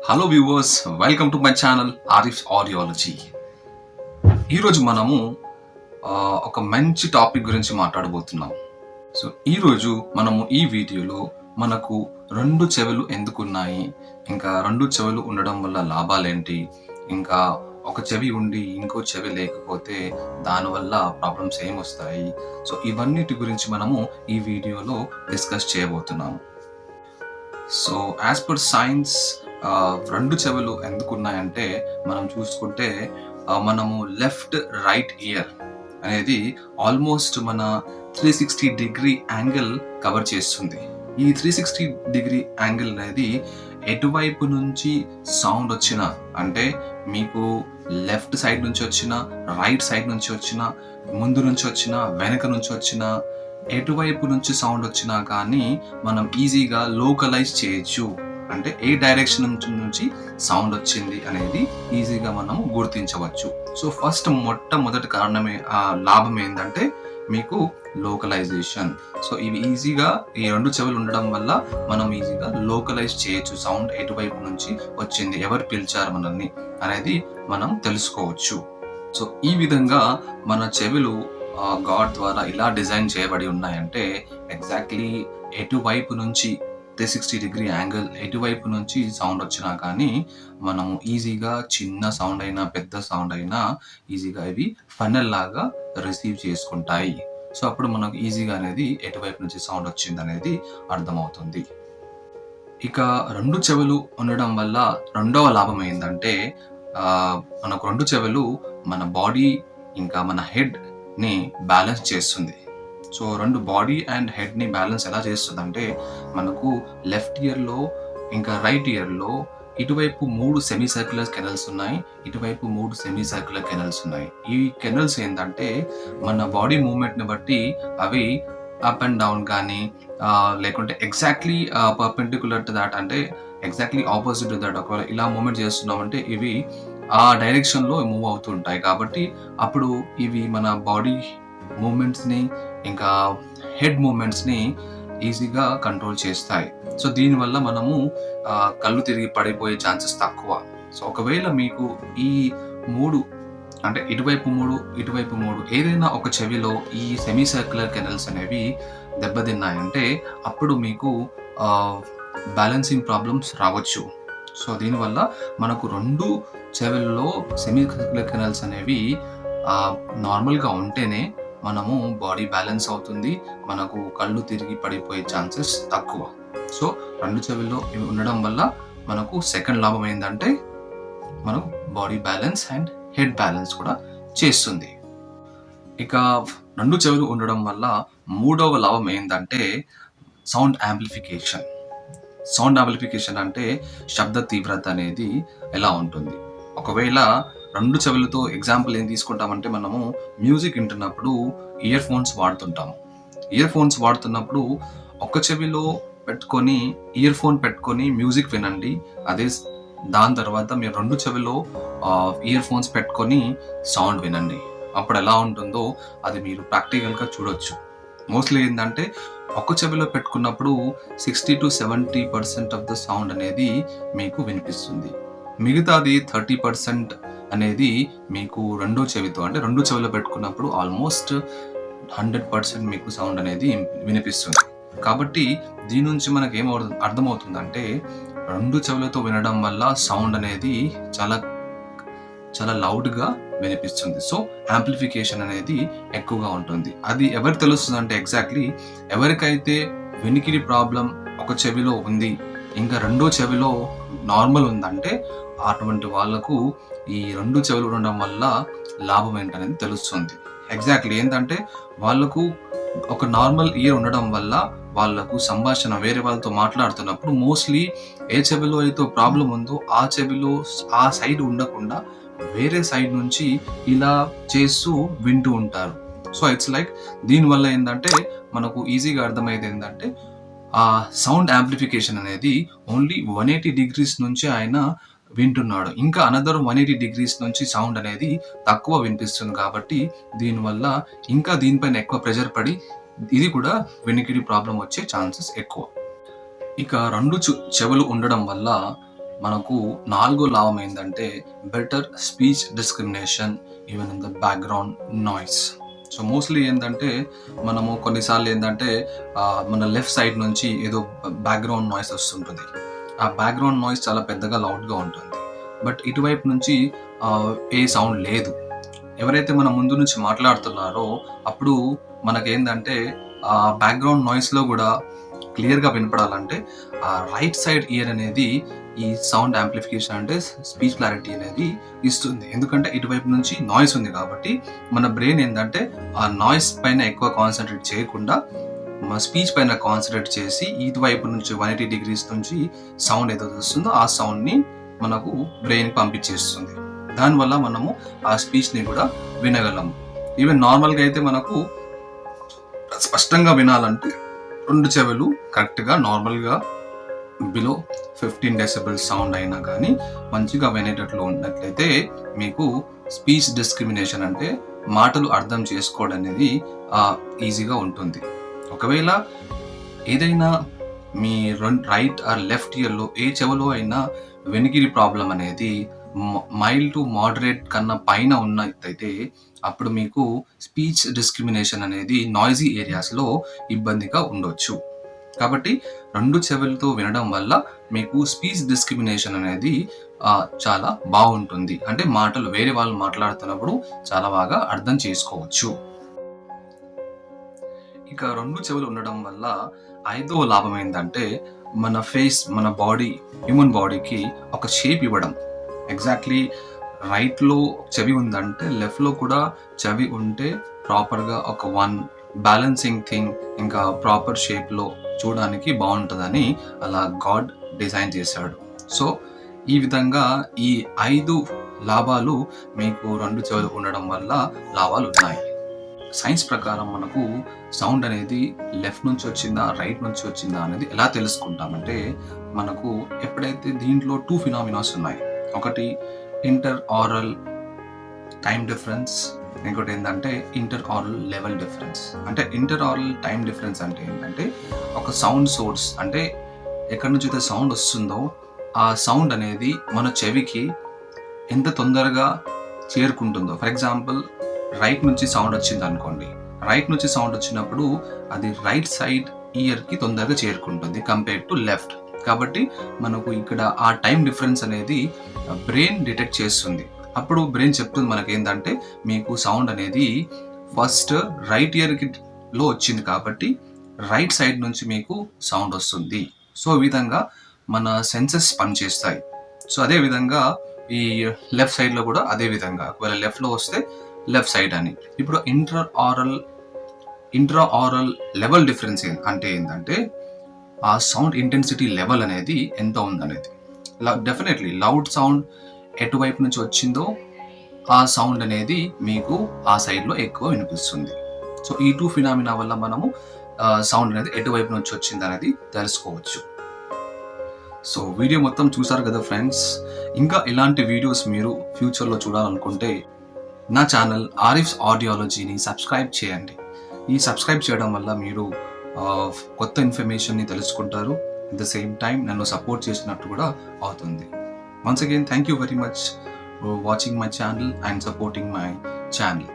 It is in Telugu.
Hello viewers, welcome to my channel Arif's audiology. ఈరోజు మనము ఒక మంచి టాపిక్ గురించి మాట్లాడబోతున్నాం. సో ఈరోజు మనము ఈ వీడియోలో మనకు రెండు చెవులు ఎందుకున్నాయి, ఇంకా రెండు చెవులు ఉండడం వల్ల లాభాలేంటి, ఇంకా ఒక చెవి ఉండి ఇంకో చెవి లేకపోతే దానివల్ల ప్రాబ్లమ్స్ ఏమొస్తాయి, సో ఇవన్నిటి గురించి మనము ఈ వీడియోలో డిస్కస్ చేయబోతున్నాము. సో యాజ్ పర్ సైన్స్ రెండు చెవులు ఎందుకున్నాయంటే మనం చూసుకుంటే మనము లెఫ్ట్ రైట్ ఇయర్ అనేది ఆల్మోస్ట్ మన 360 డిగ్రీ యాంగిల్ కవర్ చేస్తుంది. ఈ 360 డిగ్రీ యాంగిల్ అనేది ఎటువైపు నుంచి సౌండ్ వచ్చిన, అంటే మీకు లెఫ్ట్ సైడ్ నుంచి వచ్చిన, రైట్ సైడ్ నుంచి వచ్చిన, ముందు నుంచి వచ్చిన, వెనక నుంచి వచ్చిన, ఎటువైపు నుంచి సౌండ్ వచ్చినా కానీ మనం ఈజీగా లోకలైజ్ చేయొచ్చు. అంటే ఏ డైరెక్షన్ నుంచి సౌండ్ వచ్చింది అనేది ఈజీగా మనం గుర్తించవచ్చు. సో ఫస్ట్ మొట్టమొదటి కారణమే లాభం ఏంటంటే మీకు లోకలైజేషన్. సో ఇవి ఈజీగా ఈ రెండు చెవులు ఉండడం వల్ల మనం ఈజీగా లోకలైజ్ చేయొచ్చు. సౌండ్ ఎటువైపు నుంచి వచ్చింది, ఎవరు పిలిచారు మనల్ని అనేది మనం తెలుసుకోవచ్చు. సో ఈ విధంగా మన చెవులు గాడ్ ద్వారా ఇలా డిజైన్ చేయబడి ఉన్నాయంటే ఎగ్జాక్ట్లీ ఎటువైపు నుంచి 360 డిగ్రీ యాంగిల్ ఎటువైపు నుంచి సౌండ్ వచ్చినా కానీ మనం ఈజీగా చిన్న సౌండ్ అయినా పెద్ద సౌండ్ అయినా ఈజీగా ఇవి ఫనల్ లాగా రిసీవ్ చేసుకుంటాయి. సో అప్పుడు మనకు ఈజీగా అనేది ఎటువైపు నుంచి సౌండ్ వచ్చింది అనేది అర్థమవుతుంది. ఇక రెండు చెవులు ఉండడం వల్ల రెండవ లాభం ఏంటంటే మనకు రెండు చెవులు మన బాడీ ఇంకా మన హెడ్ ని బ్యాలెన్స్ చేస్తుంది. సో రెండు బాడీ అండ్ హెడ్ ని బ్యాలెన్స్ ఎలా చేస్తుంది అంటే మనకు లెఫ్ట్ ఇయర్ లో ఇంకా రైట్ ఇయర్ లో ఇటువైపు 3 సెమీ సర్క్యులర్ కెనల్స్ ఉన్నాయి, ఇటువైపు 3 సెమీ సర్క్యులర్ కెనల్స్ ఉన్నాయి. ఈ కెనల్స్ ఏంటంటే మన బాడీ మూవ్మెంట్ ని బట్టి అవి అప్ అండ్ డౌన్ కానీ లేకుంటే ఎగ్జాక్ట్లీ పర్పెండిక్యులర్ టు దాట్, అంటే ఎగ్జాక్ట్లీ ఆపోజిట్ టు దట్ ఒకవేళ ఇలా మూవ్మెంట్ చేస్తున్నామంటే ఇవి ఆ డైరెక్షన్ లో మూవ్ అవుతుంటాయి. కాబట్టి అప్పుడు ఇవి మన బాడీ మూమెంట్స్ ని ఇంకా హెడ్ మూమెంట్స్ ని ఈజీగా కంట్రోల్ చేస్తాయి. సో దీనివల్ల మనము కళ్ళు తిరిగి పడిపోయే ఛాన్సెస్ తక్కువ. సో ఒకవేళ మీకు ఈ 3 అంటే ఇటువైపు 3 ఇటువైపు 3 ఏదైనా ఒక చెవిలో ఈ సెమీ సర్క్యులర్ కెనల్స్ అనేవి దెబ్బతిన్నాయంటే అప్పుడు మీకు బ్యాలెన్సింగ్ ప్రాబ్లమ్స్ రావచ్చు. సో దీనివల్ల మనకు రెండు చెవుల్లో సెమీ సర్క్యులర్ కెనల్స్ అనేవి నార్మల్గా ఉంటేనే మనము బాడీ బ్యాలెన్స్ అవుతుంది, మనకు కళ్ళు తిరిగి పడిపోయే ఛాన్సెస్ తక్కువ. సో రెండు చెవుల్లో ఇవి ఉండడం వల్ల మనకు సెకండ్ లాభం ఏంటంటే మనకు body balance and head balance కూడా చేస్తుంది. ఇక రెండు చెవులు ఉండడం వల్ల మూడవ లాభం ఏంటంటే సౌండ్ యాంప్లిఫికేషన్. సౌండ్ యాంప్లిఫికేషన్ అంటే శబ్ద తీవ్రత అనేది ఎలా ఉంటుంది. ఒకవేళ రెండు చెవులతో ఎగ్జాంపుల్ ఏం తీసుకుంటామంటే మనము మ్యూజిక్ వింటున్నప్పుడు ఇయర్ ఫోన్స్ వాడుతుంటాము. ఇయర్ ఫోన్స్ వాడుతున్నప్పుడు ఒక చెవిలో పెట్టుకొని ఇయర్ ఫోన్ పెట్టుకొని మ్యూజిక్ వినండి, అదే దాని తర్వాత మీరు రెండు చెవిలో ఇయర్ ఫోన్స్ పెట్టుకొని సౌండ్ వినండి. అప్పుడు ఎలా ఉంటుందో అది మీరు ప్రాక్టికల్గా చూడొచ్చు. మోస్ట్లీ ఏంటంటే ఒక చెవిలో పెట్టుకున్నప్పుడు 60 to 70% ఆఫ్ ద సౌండ్ అనేది మీకు వినిపిస్తుంది, మిగతాది 30% అనేది మీకు రెండో చెవితో, అంటే రెండు చెవిలో పెట్టుకున్నప్పుడు ఆల్మోస్ట్ 100% మీకు సౌండ్ అనేది వినిపిస్తుంది. కాబట్టి దీని నుంచి మనకి ఏం అర్థమవుతుందంటే రెండు చెవులతో వినడం వల్ల సౌండ్ అనేది చాలా చాలా లౌడ్గా వినిపిస్తుంది. సో యాంప్లిఫికేషన్ అనేది ఎక్కువగా ఉంటుంది. అది ఎవరికి తెలుస్తుంది అంటే ఎగ్జాక్ట్లీ ఎవరికైతే వినికిడి ప్రాబ్లం ఒక చెవిలో ఉంది ఇంకా రెండో చెవిలో నార్మల్ ఉందంటే అటువంటి వాళ్ళకు ఈ రెండు చెవులు ఉండడం వల్ల లాభం ఏంటనేది తెలుస్తుంది. ఎగ్జాక్ట్లీ ఏంటంటే వాళ్ళకు ఒక నార్మల్ ఇయర్ ఉండడం వల్ల వాళ్ళకు సంభాషణ వేరే వాళ్ళతో మాట్లాడుతున్నప్పుడు మోస్ట్లీ ఏ చెవిలో అయితే ప్రాబ్లం ఉందో ఆ చెవిలో ఆ సైడ్ ఉండకుండా వేరే సైడ్ నుంచి ఇలా చేస్తూ వింటూ ఉంటారు. సో ఇట్స్ లైక్ దీనివల్ల ఏంటంటే మనకు ఈజీగా అర్థమయ్యేది ఏంటంటే ఆ సౌండ్ యాంప్లిఫికేషన్ అనేది ఓన్లీ 180 degrees నుంచి ఆయన వింటున్నాడు, ఇంకా అనదర్ 180 degrees నుంచి సౌండ్ అనేది తక్కువ వినిపిస్తుంది. కాబట్టి దీనివల్ల ఇంకా దీనిపైన ఎక్కువ ప్రెషర్ పడి ఇది కూడా వినికిడి ప్రాబ్లం వచ్చే ఛాన్సెస్ ఎక్కువ. ఇక రెండు చెవులు ఉండడం వల్ల మనకు నాలుగో లాభం ఏంటంటే better speech discrimination even in the background noise. So mostly ఏంటంటే మనము కొన్నిసార్లు ఏంటంటే మన లెఫ్ట్ సైడ్ నుంచి ఏదో బ్యాక్గ్రౌండ్ నాయిస్ వస్తుంటుంది. ఆ బ్యాక్గ్రౌండ్ నాయిస్ చాలా పెద్దగా లౌడ్గా ఉంటుంది. బట్ ఇటువైపు నుంచి ఏ సౌండ్ లేదు. ఎవరైతే మన ముందు నుంచి మాట్లాడుతున్నారో అప్పుడు మనకేంటంటే ఆ బ్యాక్గ్రౌండ్ నాయిస్లో కూడా క్లియర్గా వినపడాలంటే ఆ రైట్ సైడ్ ఇయర్ అనేది ఈ సౌండ్ యాంప్లిఫికేషన్ అంటే స్పీచ్ క్లారిటీ అనేది ఇస్తుంది. ఎందుకంటే ఇటువైపు నుంచి నాయిస్ ఉంది కాబట్టి మన బ్రెయిన్ ఏంటంటే ఆ నాయిస్ పైన ఎక్కువ కాన్సన్ట్రేట్ చేయకుండా మన స్పీచ్ పైన కాన్సన్ట్రేట్ చేసి ఇటువైపు నుంచి 180 degrees నుంచి సౌండ్ ఏదైతే వస్తుందో ఆ సౌండ్ని మనకు బ్రెయిన్కి పంపించేస్తుంది. దానివల్ల మనము ఆ స్పీచ్ని కూడా వినగలము. ఈవెన్ నార్మల్గా అయితే మనకు స్పష్టంగా వినాలంటే 2 చెవులు కరెక్ట్గా నార్మల్గా బిలో 15 decibels సౌండ్ అయినా కానీ మంచిగా వినేటట్లు ఉన్నట్లయితే మీకు స్పీచ్ డిస్క్రిమినేషన్ అంటే మాటలు అర్థం చేసుకోవడం అనేది ఈజీగా ఉంటుంది. ఒకవేళ ఏదైనా మీ రైట్ ఆర్ లెఫ్ట్ ఇయర్లో ఏ చెవులో అయినా వెనికిడి ప్రాబ్లం అనేది మైల్డ్ టు మోడరేట్ కన్నా పైన ఉన్నట్టయితే అప్పుడు మీకు స్పీచ్ డిస్క్రిమినేషన్ అనేది నాయిజీ ఏరియాస్లో ఇబ్బందిగా ఉండొచ్చు. కాబట్టి 2 చెవులతో వినడం వల్ల మీకు స్పీచ్ డిస్క్రిమినేషన్ అనేది చాలా బాగుంటుంది. అంటే మాటలు వేరే వాళ్ళు మాట్లాడుతున్నప్పుడు చాలా బాగా అర్థం చేసుకోవచ్చు. ఇక 2 చెవులు ఉండడం వల్ల 5వ లాభం ఏంటంటే మన ఫేస్, మన బాడీ, హ్యూమన్ బాడీకి ఒక షేప్ ఇవ్వడం. ఎగ్జాక్ట్లీ రైట్లో చెవి ఉందంటే లెఫ్ట్లో కూడా చెవి ఉంటే ప్రాపర్గా ఒక బ్యాలెన్సింగ్ థింగ్ ఇంకా ప్రాపర్ షేప్లో చూడడానికి బాగుంటుందని అలా గాడ్ డిజైన్ చేశాడు. సో ఈ విధంగా ఈ 5 లాభాలు మీకు 2 చెవులు ఉండడం వల్ల లాభాలు ఉన్నాయి. సైన్స్ ప్రకారం మనకు సౌండ్ అనేది లెఫ్ట్ నుంచి వచ్చిందా రైట్ నుంచి వచ్చిందా అనేది ఎలా తెలుసుకుంటామంటే మనకు ఎప్పుడైతే దీంట్లో 2 ఫినామినాస్ ఉన్నాయి. ఒకటి ఇంటర్ ఆరల్ టైం డిఫరెన్స్, ఇంకోటి ఏంటంటే ఇంటర్ ఆరల్ లెవెల్ డిఫరెన్స్. అంటే ఇంటర్ ఆరల్ టైం డిఫరెన్స్ అంటే ఏంటంటే ఒక సౌండ్ సోర్స్ అంటే ఎక్కడి నుంచి అయితే సౌండ్ వస్తుందో ఆ సౌండ్ అనేది మన చెవికి ఎంత తొందరగా చేరుకుంటుందో. ఫర్ ఎగ్జాంపుల్ రైట్ నుంచి సౌండ్ వచ్చింది అనుకోండి, రైట్ నుంచి సౌండ్ వచ్చినప్పుడు అది రైట్ సైడ్ ఇయర్కి తొందరగా చేరుకుంటుంది కంపేర్ టు లెఫ్ట్. కాబట్టి మనకు ఇక్కడ ఆ టైం డిఫరెన్స్ అనేది బ్రెయిన్ డిటెక్ట్ చేస్తుంది. అప్పుడు బ్రెయిన్ చెప్తుంది మనకి ఏంటంటే మీకు సౌండ్ అనేది ఫస్ట్ రైట్ ఇయర్లో వచ్చింది కాబట్టి రైట్ సైడ్ నుంచి మీకు సౌండ్ వస్తుంది. సో ఈ విధంగా మన సెన్సెస్ పనిచేస్తాయి. సో అదే విధంగా ఈ లెఫ్ట్ సైడ్లో కూడా అదే విధంగా ఒకవేళ లెఫ్ట్లో వస్తే లెఫ్ట్ సైడ్ అని. ఇప్పుడు ఇంట్రా ఆరల్ లెవెల్ డిఫరెన్స్ అంటే ఏంటంటే ఆ సౌండ్ ఇంటెన్సిటీ లెవెల్ అనేది ఎంత ఉందనేది. డెఫినెట్లీ లౌడ్ సౌండ్ ఎటువైపు నుంచి వచ్చిందో ఆ సౌండ్ అనేది మీకు ఆ సైడ్లో ఎక్కువ వినిపిస్తుంది. సో ఈ 2 ఫినామినా వల్ల మనము సౌండ్ అనేది ఎటువైపు నుంచి వచ్చింది అనేది తెలుసుకోవచ్చు. సో వీడియో మొత్తం చూసారు కదా ఫ్రెండ్స్. ఇంకా ఇలాంటి వీడియోస్ మీరు ఫ్యూచర్లో చూడాలనుకుంటే నా ఛానల్ ఆరిఫ్స్ ఆడియాలజీని సబ్స్క్రైబ్ చేయండి. ఈ సబ్స్క్రైబ్ చేయడం వల్ల మీరు కొత్త ఇన్ఫర్మేషన్ని తెలుసుకుంటారు. అట్ ద సేమ్ టైం నన్ను సపోర్ట్ చేసినట్టు కూడా అవుతుంది. Once again, thank you very much for watching my channel and supporting my channel.